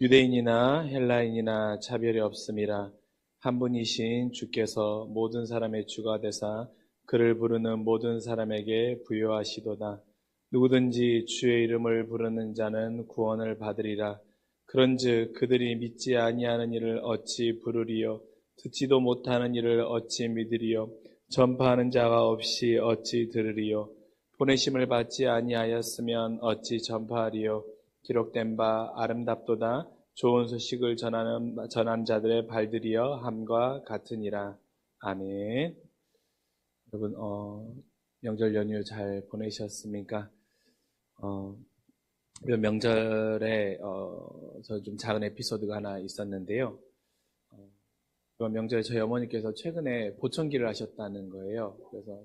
유대인이나 헬라인이나 차별이 없음이라 한 분이신 주께서 모든 사람의 주가 되사 그를 부르는 모든 사람에게 부요하시도다. 누구든지 주의 이름을 부르는 자는 구원을 받으리라. 그런즉 그들이 믿지 아니하는 이를 어찌 부르리요? 듣지도 못하는 이를 어찌 믿으리요? 전파하는 자가 없이 어찌 들으리요? 보내심을 받지 아니하였으면 어찌 전파하리요? 기록된 바 아름답도다. 좋은 소식을 전하는 자들의 발들이여 함과 같으니라. 아멘. 여러분, 명절 연휴 잘 보내셨습니까? 이번 명절에 저 좀 작은 에피소드가 하나 있었는데요. 이번 명절에 저희 어머니께서 최근에 보청기를 하셨다는 거예요. 그래서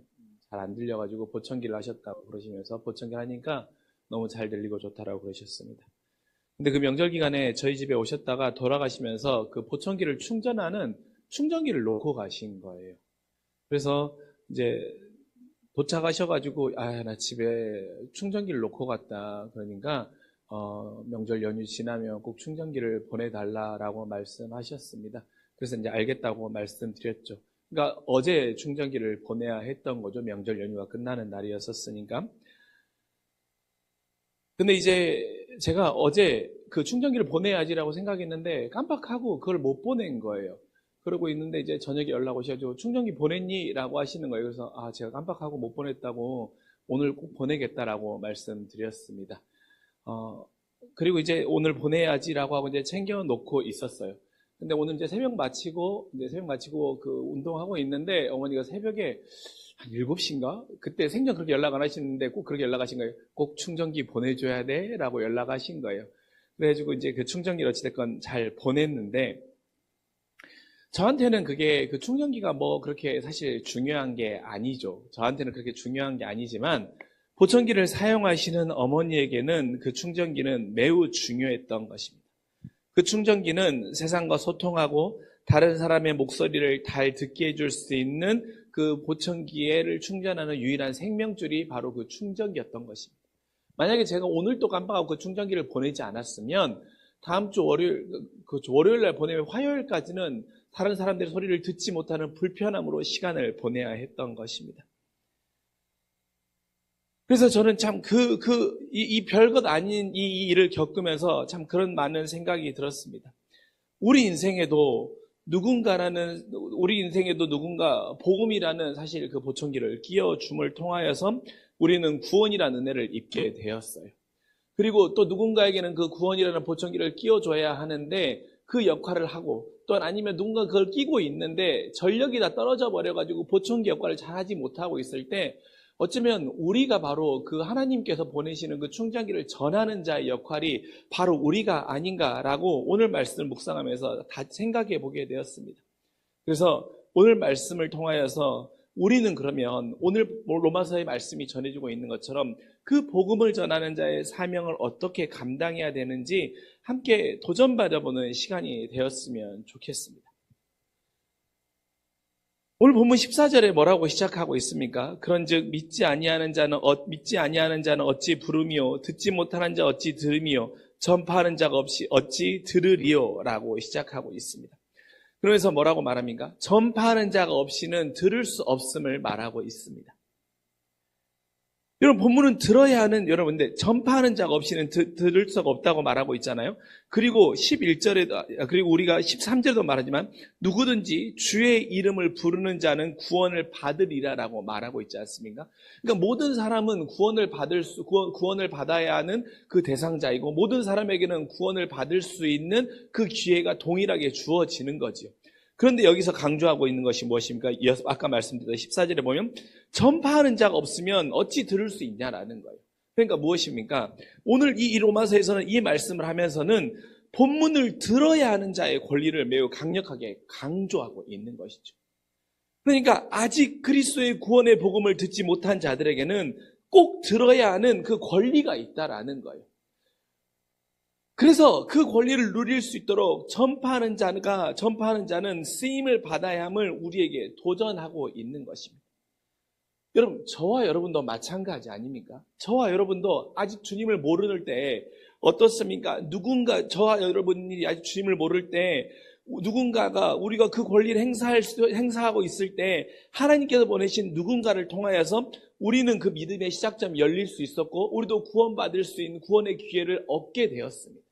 잘 안 들려가지고 보청기를 하셨다고 그러시면서 보청기를 하니까 너무 잘 들리고 좋다라고 그러셨습니다. 근데 그 명절 기간에 저희 집에 오셨다가 돌아가시면서 그 보청기를 충전하는 충전기를 놓고 가신 거예요. 그래서 이제 도착하셔가지고 나 집에 충전기를 놓고 갔다. 그러니까 명절 연휴 지나면 꼭 충전기를 보내달라라고 말씀하셨습니다. 그래서 이제 알겠다고 말씀드렸죠. 그러니까 어제 충전기를 보내야 했던 거죠. 명절 연휴가 끝나는 날이었었으니까. 근데 이제 제가 어제 그 충전기를 보내야지라고 생각했는데 깜빡하고 그걸 못 보낸 거예요. 그러고 있는데 이제 저녁에 연락 오셔가지고 충전기 보냈니? 라고 하시는 거예요. 그래서 제가 깜빡하고 못 보냈다고 오늘 꼭 보내겠다라고 말씀드렸습니다. 그리고 이제 오늘 보내야지라고 하고 이제 챙겨놓고 있었어요. 근데 오늘 이제 새벽 마치고 그 운동하고 있는데 어머니가 새벽에 한 7시인가? 그때 생전 그렇게 연락 안 하시는데 꼭 그렇게 연락하신 거예요. 꼭 충전기 보내줘야 돼? 라고 연락하신 거예요. 그래가지고 이제 그 충전기를 어찌됐건 잘 보냈는데, 저한테는 그게 그 충전기가 뭐 그렇게 사실 중요한 게 아니죠. 저한테는 그렇게 중요한 게 아니지만, 보청기를 사용하시는 어머니에게는 그 충전기는 매우 중요했던 것입니다. 그 충전기는 세상과 소통하고 다른 사람의 목소리를 잘 듣게 해줄 수 있는 그 보청기를 충전하는 유일한 생명줄이 바로 그 충전기였던 것입니다. 만약에 제가 오늘 또 깜빡하고 그 충전기를 보내지 않았으면 다음 주 월요일 날 보내면 화요일까지는 다른 사람들의 소리를 듣지 못하는 불편함으로 시간을 보내야 했던 것입니다. 그래서 저는 참 이 별것 아닌 이 일을 겪으면서 참 그런 많은 생각이 들었습니다. 우리 인생에도 누군가 복음이라는 사실 그 보청기를 끼워줌을 통하여서 우리는 구원이라는 은혜를 입게 되었어요. 그리고 또 누군가에게는 그 구원이라는 보청기를 끼워줘야 하는데 그 역할을 하고 또 아니면 누군가 그걸 끼고 있는데 전력이 다 떨어져 버려가지고 보청기 역할을 잘하지 못하고 있을 때 어쩌면 우리가 바로 그 하나님께서 보내시는 그 충전기를 전하는 자의 역할이 바로 우리가 아닌가라고 오늘 말씀을 묵상하면서 다 생각해 보게 되었습니다. 그래서 오늘 말씀을 통하여서 우리는 그러면 오늘 로마서의 말씀이 전해지고 있는 것처럼 그 복음을 전하는 자의 사명을 어떻게 감당해야 되는지 함께 도전받아보는 시간이 되었으면 좋겠습니다. 오늘 본문 14절에 뭐라고 시작하고 있습니까? 그런즉 믿지 아니하는 자는 어찌 부르미요 듣지 못하는 자 어찌 들으미요 전파하는 자가 없이 어찌 들으리요 라고 시작하고 있습니다. 그러면서 뭐라고 말합니까? 전파하는 자가 없이는 들을 수 없음을 말하고 있습니다. 여러분 본문은 들어야 하는 여러분들 전파하는 자가 없이는 들을 수가 없다고 말하고 있잖아요. 그리고 11절에도 그리고 우리가 13절에도 말하지만 누구든지 주의 이름을 부르는 자는 구원을 받으리라라고 말하고 있지 않습니까? 그러니까 모든 사람은 구원을 받아야 하는 그 대상자이고 모든 사람에게는 구원을 받을 수 있는 그 기회가 동일하게 주어지는 거죠. 그런데 여기서 강조하고 있는 것이 무엇입니까? 아까 말씀드린 14절에 보면 전파하는 자가 없으면 어찌 들을 수 있냐라는 거예요. 그러니까 무엇입니까? 오늘 이 로마서에서는 이 말씀을 하면서는 본문을 들어야 하는 자의 권리를 매우 강력하게 강조하고 있는 것이죠. 그러니까 아직 그리스도의 구원의 복음을 듣지 못한 자들에게는 꼭 들어야 하는 그 권리가 있다라는 거예요. 그래서 그 권리를 누릴 수 있도록 전파하는 자는 쓰임을 받아야 함을 우리에게 도전하고 있는 것입니다. 여러분, 저와 여러분도 마찬가지 아닙니까? 저와 여러분도 아직 주님을 모르는 때 어떻습니까? 누군가, 저와 여러분이 아직 주님을 모를 때 누군가가 우리가 그 권리를 행사하고 있을 때 하나님께서 보내신 누군가를 통하여서 우리는 그 믿음의 시작점이 열릴 수 있었고 우리도 구원받을 수 있는 구원의 기회를 얻게 되었습니다.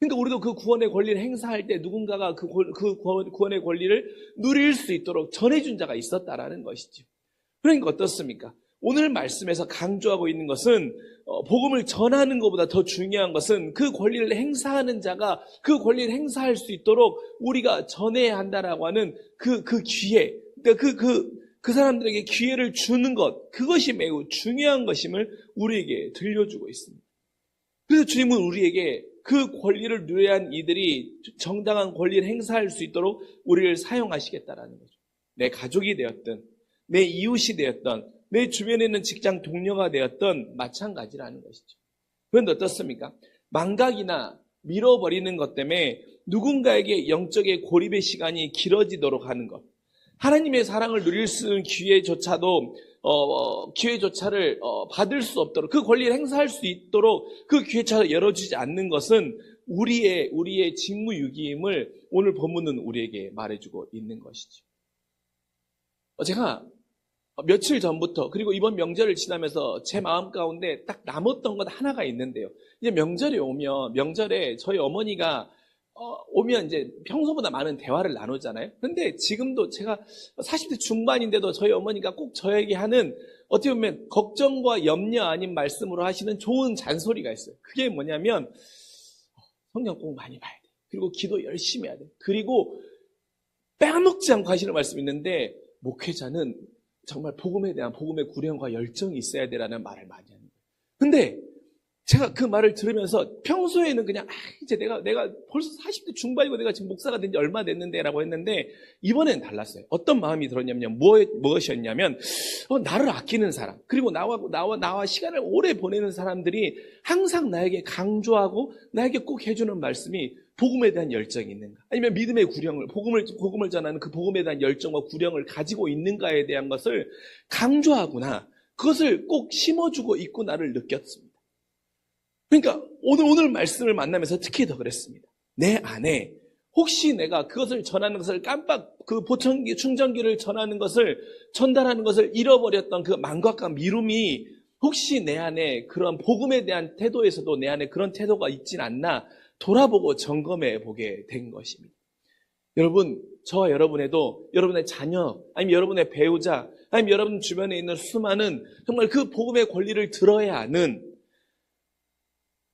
그러니까 우리도 그 구원의 권리를 행사할 때 누군가가 그 구원의 권리를 누릴 수 있도록 전해준 자가 있었다라는 것이죠. 그러니까 어떻습니까? 오늘 말씀에서 강조하고 있는 것은 복음을 전하는 것보다 더 중요한 것은 그 권리를 행사하는 자가 그 권리를 행사할 수 있도록 우리가 전해야 한다라고 하는 그 기회, 그 사람들에게 기회를 주는 것, 그것이 매우 중요한 것임을 우리에게 들려주고 있습니다. 그래서 주님은 우리에게 그 권리를 누려야 한 이들이 정당한 권리를 행사할 수 있도록 우리를 사용하시겠다라는 거죠. 내 가족이 되었든 내 이웃이 되었던 내 주변에 있는 직장 동료가 되었던 마찬가지라는 것이죠. 그런데 어떻습니까? 망각이나 밀어버리는 것 때문에 누군가에게 영적의 고립의 시간이 길어지도록 하는 것, 하나님의 사랑을 누릴 수 있는 기회조차도 기회조차를 받을 수 없도록 그 권리를 행사할 수 있도록 그 기회조차 열어주지 않는 것은 우리의 직무유기임을 오늘 본문은 우리에게 말해주고 있는 것이죠. 제가 며칠 전부터 그리고 이번 명절을 지나면서 제 마음 가운데 딱 남았던 것 하나가 있는데요. 이제 명절이 오면 명절에 저희 어머니가 오면 이제 평소보다 많은 대화를 나누잖아요. 근데 지금도 제가 40대 중반인데도 저희 어머니가 꼭 저에게 하는 어떻게 보면 걱정과 염려 아닌 말씀으로 하시는 좋은 잔소리가 있어요. 그게 뭐냐면 성경 꼭 많이 봐야 돼. 그리고 기도 열심히 해야 돼. 그리고 빼먹지 않고 하시는 말씀이 있는데 목회자는 정말 복음에 대한 복음의 구령과 열정이 있어야 되라는 말을 많이 하는 거예요. 근데 제가 그 말을 들으면서 평소에는 그냥 이제 내가 벌써 40대 중반이고 내가 지금 목사가 된 지 얼마 됐는데 라고 했는데 이번엔 달랐어요. 어떤 마음이 들었냐면 무엇이었냐면 나를 아끼는 사람 그리고 나와 시간을 오래 보내는 사람들이 항상 나에게 강조하고 나에게 꼭 해주는 말씀이 복음에 대한 열정이 있는가 아니면 믿음의 구령을 복음을 전하는 그 복음에 대한 열정과 구령을 가지고 있는가에 대한 것을 강조하구나 그것을 꼭 심어주고 있구나를 느꼈습니다. 그러니까 오늘 말씀을 만나면서 특히 더 그랬습니다. 내 안에 혹시 내가 그것을 전하는 것을 그 보청기 충전기를 전하는 것을 전달하는 것을 잃어버렸던 그 망각과 미움이 혹시 내 안에 그런 복음에 대한 태도에서도 내 안에 그런 태도가 있진 않나 돌아보고 점검해 보게 된 것입니다. 여러분, 저와 여러분에도 여러분의 자녀 아니면 여러분의 배우자 아니면 여러분 주변에 있는 수많은 정말 그 복음의 권리를 들어야 하는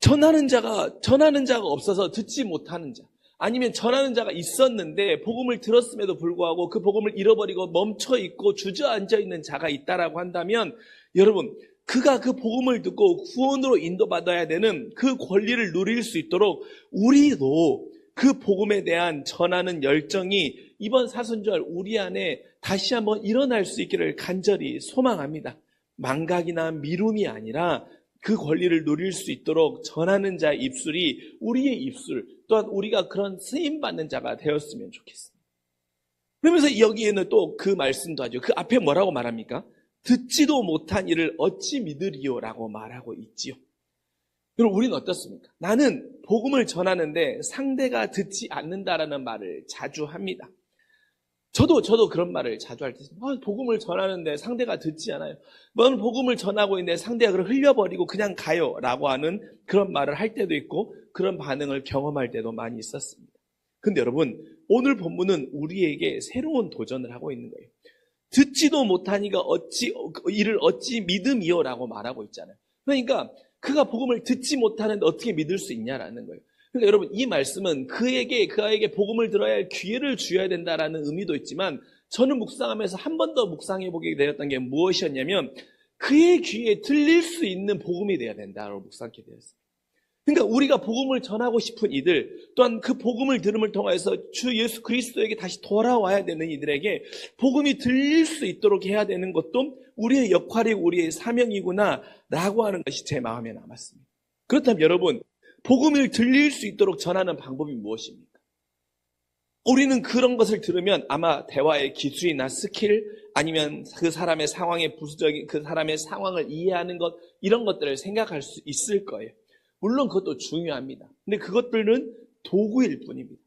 전하는 자가 없어서 듣지 못하는 자 아니면 전하는 자가 있었는데 복음을 들었음에도 불구하고 그 복음을 잃어버리고 멈춰있고 주저앉아 있는 자가 있다라고 한다면 여러분 그가 그 복음을 듣고 구원으로 인도받아야 되는 그 권리를 누릴 수 있도록 우리도 그 복음에 대한 전하는 열정이 이번 사순절 우리 안에 다시 한번 일어날 수 있기를 간절히 소망합니다. 망각이나 미움이 아니라 그 권리를 누릴 수 있도록 전하는 자의 입술이 우리의 입술 또한 우리가 그런 쓰임받는 자가 되었으면 좋겠습니다. 그러면서 여기에는 또 그 말씀도 하죠. 그 앞에 뭐라고 말합니까? 듣지도 못한 이를 어찌 믿으리요 라고 말하고 있지요. 그럼 우리는 어떻습니까? 나는 복음을 전하는데 상대가 듣지 않는다라는 말을 자주 합니다. 저도 그런 말을 자주 할 때 복음을 전하는데 상대가 듣지 않아요. 너는 복음을 전하고 있는데 상대가 그걸 흘려버리고 그냥 가요 라고 하는 그런 말을 할 때도 있고 그런 반응을 경험할 때도 많이 있었습니다. 근데 여러분 오늘 본문은 우리에게 새로운 도전을 하고 있는 거예요. 듣지도 못한 이가 이를 어찌 믿음이요 라고 말하고 있잖아요. 그러니까 그가 복음을 듣지 못하는데 어떻게 믿을 수 있냐라는 거예요. 그러니까 여러분 이 말씀은 그에게 복음을 들어야 할 기회를 주어야 된다라는 의미도 있지만 저는 묵상하면서 한 번 더 묵상해 보게 되었던 게 무엇이었냐면 그의 귀에 들릴 수 있는 복음이 되어야 된다고 묵상하게 되었습니다. 그러니까 우리가 복음을 전하고 싶은 이들 또한 그 복음을 들음을 통해서 주 예수 그리스도에게 다시 돌아와야 되는 이들에게 복음이 들릴 수 있도록 해야 되는 것도 우리의 역할이고 우리의 사명이구나 라고 하는 것이 제 마음에 남았습니다. 그렇다면 여러분 복음을 들릴 수 있도록 전하는 방법이 무엇입니까? 우리는 그런 것을 들으면 아마 대화의 기술이나 스킬 아니면 그 사람의 상황의 부수적인 그 사람의 상황을 이해하는 것 이런 것들을 생각할 수 있을 거예요. 물론 그것도 중요합니다. 근데 그것들은 도구일 뿐입니다.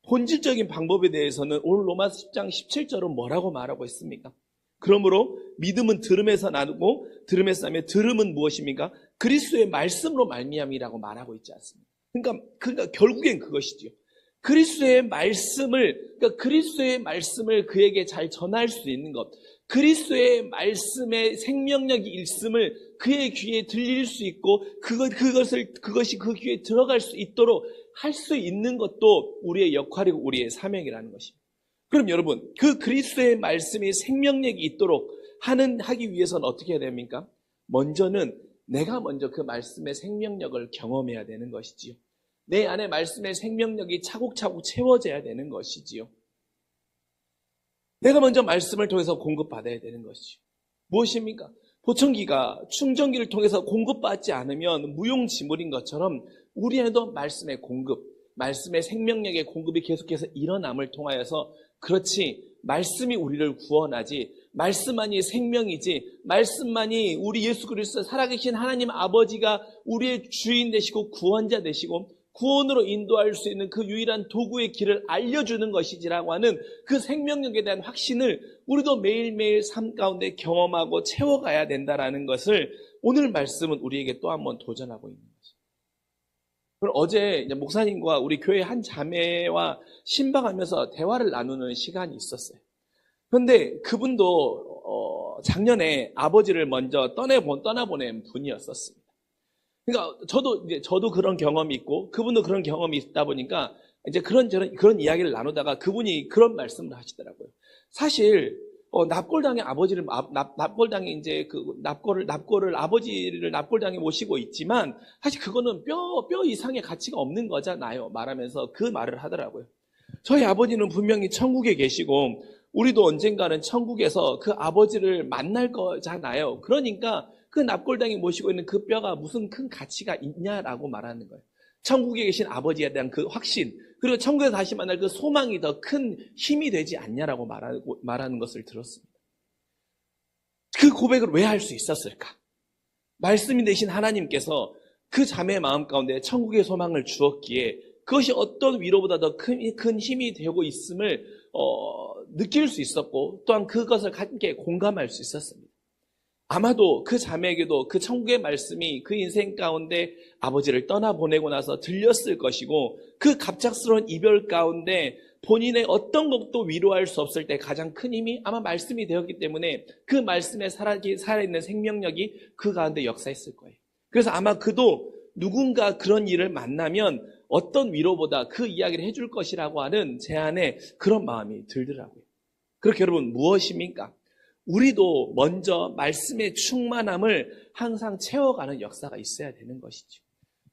본질적인 방법에 대해서는 오늘 로마서 10장 17절은 뭐라고 말하고 있습니까? 그러므로 믿음은 들음에서 나누고 들음에서 나면 들음은 무엇입니까? 그리스도의 말씀으로 말미암이라고 말하고 있지 않습니까? 그러니까 결국엔 그것이죠. 그리스도의 말씀을 그에게 잘 전할 수 있는 것, 그리스도의 말씀의 생명력이 있음을 그의 귀에 들릴 수 있고 그것이 그 귀에 들어갈 수 있도록 할 수 있는 것도 우리의 역할이고 우리의 사명이라는 것입니다. 그럼 여러분, 그 그리스도의 말씀이 생명력이 있도록 하기 위해서는 어떻게 해야 됩니까? 내가 먼저 그 말씀의 생명력을 경험해야 되는 것이지요. 내 안에 말씀의 생명력이 차곡차곡 채워져야 되는 것이지요. 내가 먼저 말씀을 통해서 공급받아야 되는 것이죠. 무엇입니까? 보청기가 충전기를 통해서 공급받지 않으면 무용지물인 것처럼 우리 안에도 말씀의 공급, 말씀의 생명력의 공급이 계속해서 일어남을 통하여서 그렇지, 말씀이 우리를 구원하지, 말씀만이 생명이지, 말씀만이 우리 예수 그리스도 살아계신 하나님 아버지가 우리의 주인 되시고 구원자 되시고 구원으로 인도할 수 있는 그 유일한 도구의 길을 알려주는 것이지라고 하는 그 생명력에 대한 확신을 우리도 매일매일 삶 가운데 경험하고 채워가야 된다라는 것을 오늘 말씀은 우리에게 또 한 번 도전하고 있는 거죠. 그럼 어제 목사님과 우리 교회 한 자매와 신방하면서 대화를 나누는 시간이 있었어요. 그런데 그분도 작년에 아버지를 먼저 떠나보낸 분이었었습니다. 그러니까 저도 그런 경험이 있고 그분도 그런 경험이 있다 보니까 이제 그런 이야기를 나누다가 그분이 그런 말씀을 하시더라고요. 사실 납골당의 아버지를 납골당이 이제 아버지를 납골당에 모시고 있지만 사실 그거는 뼈 이상의 가치가 없는 거잖아요. 말하면서 그 말을 하더라고요. 저희 아버지는 분명히 천국에 계시고 우리도 언젠가는 천국에서 그 아버지를 만날 거잖아요. 그러니까 그 납골당이 모시고 있는 그 뼈가 무슨 큰 가치가 있냐라고 말하는 거예요. 천국에 계신 아버지에 대한 그 확신, 그리고 천국에서 다시 만날 그 소망이 더 큰 힘이 되지 않냐라고 말하는 것을 들었습니다. 그 고백을 왜 할 수 있었을까? 말씀이 되신 하나님께서 그 자매의 마음 가운데 천국의 소망을 주었기에 그것이 어떤 위로보다 더 큰 힘이 되고 있음을 느낄 수 있었고 또한 그것을 함께 공감할 수 있었습니다. 아마도 그 자매에게도 그 천국의 말씀이 그 인생 가운데 아버지를 떠나보내고 나서 들렸을 것이고 그 갑작스러운 이별 가운데 본인의 어떤 것도 위로할 수 없을 때 가장 큰 힘이 아마 말씀이 되었기 때문에 그 말씀에 살아있는 생명력이 그 가운데 역사했을 거예요. 그래서 아마 그도 누군가 그런 일을 만나면 어떤 위로보다 그 이야기를 해줄 것이라고 하는 제 안에 그런 마음이 들더라고요. 그렇게 여러분 무엇입니까? 우리도 먼저 말씀의 충만함을 항상 채워가는 역사가 있어야 되는 것이죠.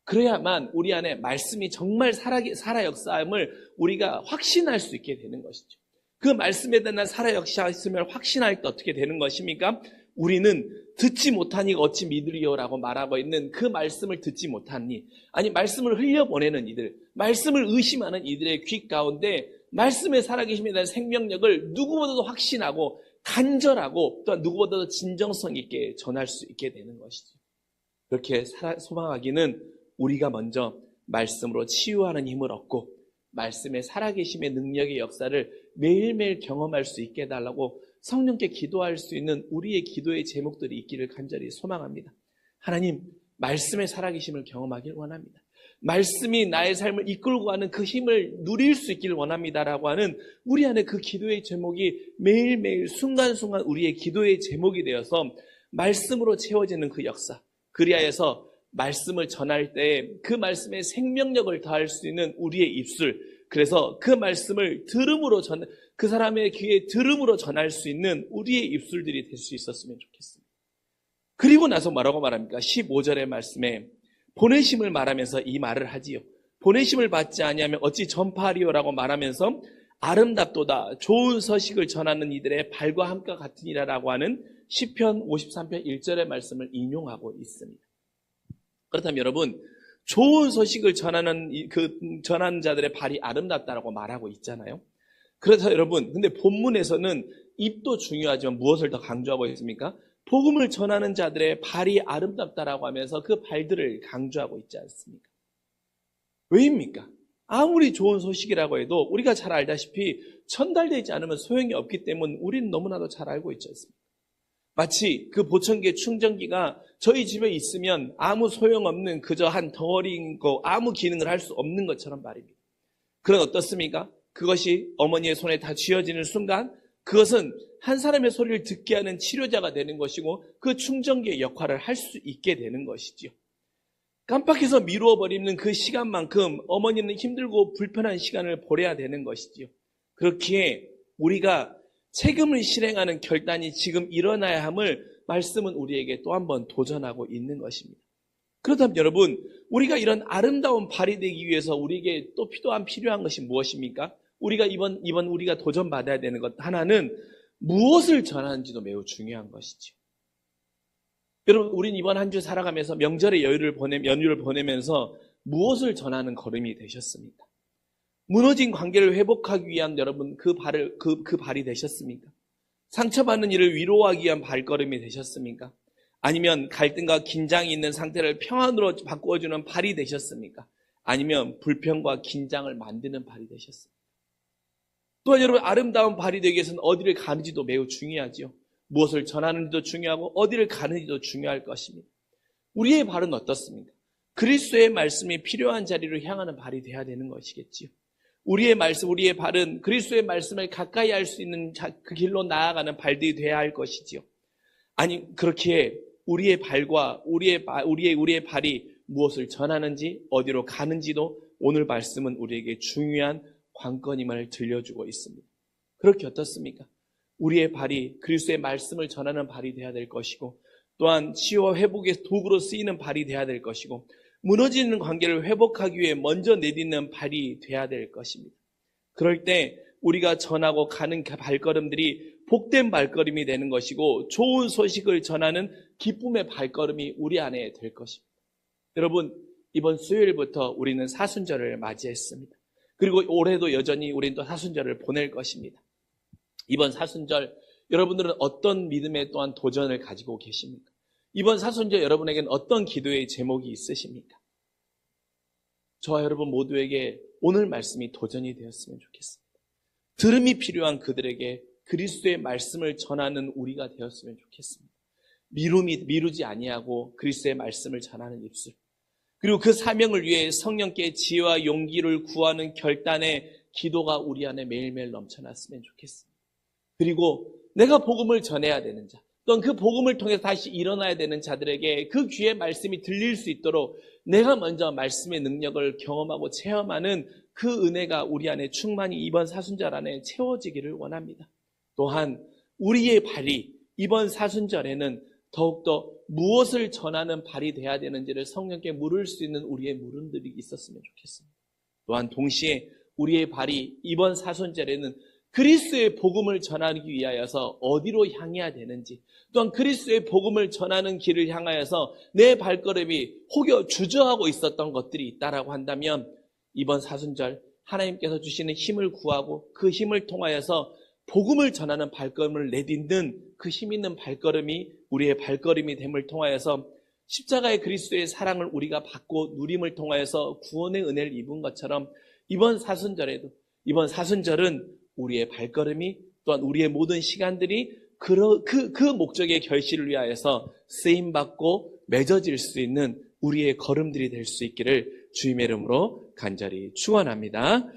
그래야만 우리 안에 말씀이 정말 살아 역사함을 우리가 확신할 수 있게 되는 것이죠. 그 말씀에 대한 살아 역사함을 확신할 때 어떻게 되는 것입니까? 우리는 듣지 못하니 어찌 믿으리요라고 말하고 있는 그 말씀을 듣지 못하니, 아니 말씀을 흘려보내는 이들, 말씀을 의심하는 이들의 귀 가운데 말씀의 살아계심에 대한 생명력을 누구보다도 확신하고 간절하고 또한 누구보다도 진정성 있게 전할 수 있게 되는 것이죠. 그렇게 소망하기는 우리가 먼저 말씀으로 치유하는 힘을 얻고 말씀의 살아계심의 능력의 역사를 매일매일 경험할 수 있게 해달라고 성령께 기도할 수 있는 우리의 기도의 제목들이 있기를 간절히 소망합니다. 하나님, 말씀의 살아계심을 경험하길 원합니다. 말씀이 나의 삶을 이끌고 가는 그 힘을 누릴 수 있기를 원합니다라고 하는 우리 안에 그 기도의 제목이 매일매일 순간순간 우리의 기도의 제목이 되어서 말씀으로 채워지는 그 역사, 그리하여서 말씀을 전할 때 그 말씀의 생명력을 더할 수 있는 우리의 입술, 그래서 그 말씀을 그 사람의 귀에 들음으로 전할 수 있는 우리의 입술들이 될 수 있었으면 좋겠습니다. 그리고 나서 뭐라고 말합니까? 15절의 말씀에 보내심을 말하면서 이 말을 하지요. 보내심을 받지 아니하면 어찌 전파하리요라고 말하면서 아름답도다 좋은 소식을 전하는 이들의 발과 함과 같으니라라고 하는 시편 53편 1절의 말씀을 인용하고 있습니다. 그렇다면 여러분, 좋은 소식을 전하는 자들의 발이 아름답다라고 말하고 있잖아요. 그래서 여러분, 근데 본문에서는 입도 중요하지만 무엇을 더 강조하고 있습니까? 복음을 전하는 자들의 발이 아름답다라고 하면서 그 발들을 강조하고 있지 않습니까? 왜입니까? 아무리 좋은 소식이라고 해도 우리가 잘 알다시피 전달되지 않으면 소용이 없기 때문에 우리는 너무나도 잘 알고 있지 않습니까? 마치 그 보청기의 충전기가 저희 집에 있으면 아무 소용없는 그저 한 덩어리인 거 아무 기능을 할 수 없는 것처럼 말입니다. 그건 어떻습니까? 그것이 어머니의 손에 다 쥐어지는 순간 그것은 한 사람의 소리를 듣게 하는 치료자가 되는 것이고 그 충전기의 역할을 할 수 있게 되는 것이지요. 깜빡해서 미루어 버리는 그 시간만큼 어머니는 힘들고 불편한 시간을 보내야 되는 것이지요. 그렇기에 우리가 책임을 실행하는 결단이 지금 일어나야 함을 말씀은 우리에게 또 한 번 도전하고 있는 것입니다. 그렇다면 여러분, 우리가 이런 아름다운 발이 되기 위해서 우리에게 또 필요한 것이 무엇입니까? 우리가 이번 우리가 도전받아야 되는 것 하나는 무엇을 전하는지도 매우 중요한 것이죠. 여러분, 우린 이번 한 주 살아가면서 명절의 연휴를 보내면서 무엇을 전하는 걸음이 되셨습니까? 무너진 관계를 회복하기 위한 여러분 그 발이 되셨습니까? 상처받는 이를 위로하기 위한 발걸음이 되셨습니까? 아니면 갈등과 긴장이 있는 상태를 평안으로 바꾸어주는 발이 되셨습니까? 아니면 불평과 긴장을 만드는 발이 되셨습니까? 또한 여러분, 아름다운 발이 되기 위해서는 어디를 가는지도 매우 중요하지요. 무엇을 전하는지도 중요하고 어디를 가는지도 중요할 것입니다. 우리의 발은 어떻습니까? 그리스도의 말씀이 필요한 자리로 향하는 발이 되어야 되는 것이겠지요. 우리의 발은 그리스도의 말씀을 가까이 할 수 있는 그 길로 나아가는 발들이 되어야 할 것이지요. 아니, 그렇기에 우리의 발과 우리의 발이 무엇을 전하는지 어디로 가는지도 오늘 말씀은 우리에게 중요한 관건임을 들려주고 있습니다. 그렇게 어떻습니까? 우리의 발이 그리스도의 말씀을 전하는 발이 되어야 될 것이고, 또한 치유와 회복의 도구로 쓰이는 발이 되어야 될 것이고, 무너지는 관계를 회복하기 위해 먼저 내딛는 발이 되어야 될 것입니다. 그럴 때 우리가 전하고 가는 발걸음들이 복된 발걸음이 되는 것이고, 좋은 소식을 전하는 기쁨의 발걸음이 우리 안에 될 것입니다. 여러분, 이번 수요일부터 우리는 사순절을 맞이했습니다. 그리고 올해도 여전히 우리는 또 사순절을 보낼 것입니다. 이번 사순절 여러분들은 어떤 믿음의 또한 도전을 가지고 계십니까? 이번 사순절 여러분에게는 어떤 기도의 제목이 있으십니까? 저와 여러분 모두에게 오늘 말씀이 도전이 되었으면 좋겠습니다. 들음이 필요한 그들에게 그리스도의 말씀을 전하는 우리가 되었으면 좋겠습니다. 미루지 아니하고 그리스도의 말씀을 전하는 입술, 그리고 그 사명을 위해 성령께 지혜와 용기를 구하는 결단의 기도가 우리 안에 매일매일 넘쳐났으면 좋겠습니다. 그리고 내가 복음을 전해야 되는 자, 또는 그 복음을 통해서 다시 일어나야 되는 자들에게 그 귀의 말씀이 들릴 수 있도록 내가 먼저 말씀의 능력을 경험하고 체험하는 그 은혜가 우리 안에 충만히 이번 사순절 안에 채워지기를 원합니다. 또한 우리의 발이 이번 사순절에는 더욱더 무엇을 전하는 발이 돼야 되는지를 성령께 물을 수 있는 우리의 물음들이 있었으면 좋겠습니다. 또한 동시에 우리의 발이 이번 사순절에는 그리스도의 복음을 전하기 위하여서 어디로 향해야 되는지, 또한 그리스도의 복음을 전하는 길을 향하여서 내 발걸음이 혹여 주저하고 있었던 것들이 있다라고 한다면 이번 사순절 하나님께서 주시는 힘을 구하고 그 힘을 통하여서 복음을 전하는 발걸음을 내딛는 그 힘 있는 발걸음이 우리의 발걸음이 됨을 통하여서 십자가의 그리스도의 사랑을 우리가 받고 누림을 통하여서 구원의 은혜를 입은 것처럼 이번 사순절은 우리의 발걸음이 또한 우리의 모든 시간들이 그 목적의 결실을 위하여서 쓰임받고 맺어질 수 있는 우리의 걸음들이 될 수 있기를 주님의 이름으로 간절히 축원합니다.